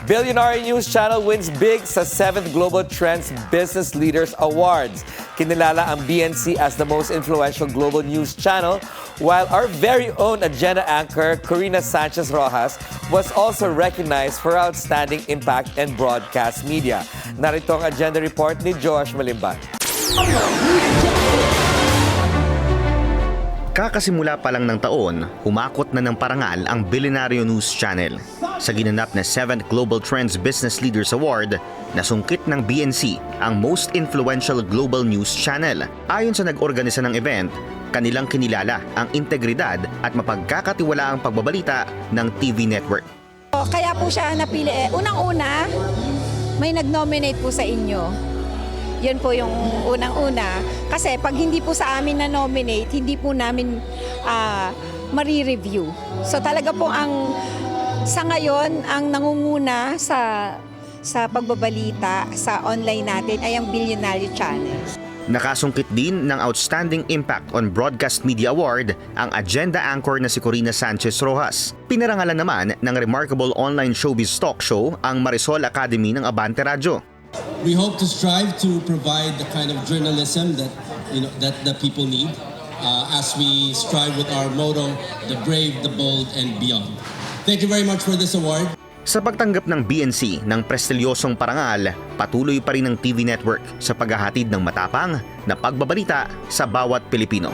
Billionaire News Channel wins big sa 7th Global Trends Business Leaders Awards. Kinilala ang BNC as the most influential global news channel, while our very own agenda anchor, Corina Sanchez Rojas, was also recognized for outstanding impact in broadcast media. Narito ang agenda report ni Josh Malimban. Kakasimula pa lang ng taon, humakot na ng parangal ang Billionaire News Channel. Sa ginanap na 7th Global Trends Business Leaders Award, nasungkit ng BNC ang Most Influential Global News Channel. Ayon sa nag-organisa ng event, kanilang kinilala ang integridad at mapagkakatiwalaang pagbabalita ng TV network. Kaya po siya napili. Unang-una, may nag-nominate po sa inyo. Yun po yung unang-una. Kasi pag hindi po sa amin na-nominate, hindi po namin marireview. So talaga po sa ngayon, ang nangunguna sa pagbabalita sa online natin ay ang Billionaire Channel. Nakasungkit din ng Outstanding Impact on Broadcast Media Award ang agenda anchor na si Corina Sanchez Rojas. Pinarangalan naman ng Remarkable Online Showbiz Talk Show ang Marisol Academy ng Abante Radio. We hope to strive to provide the kind of journalism that the people need as we strive with our motto, the brave, the bold, and beyond. Thank you very much for this award. Sa pagtanggap ng BNC ng prestilyosong parangal, patuloy pa rin ang TV network sa paghahatid ng matapang na pagbabalita sa bawat Pilipino.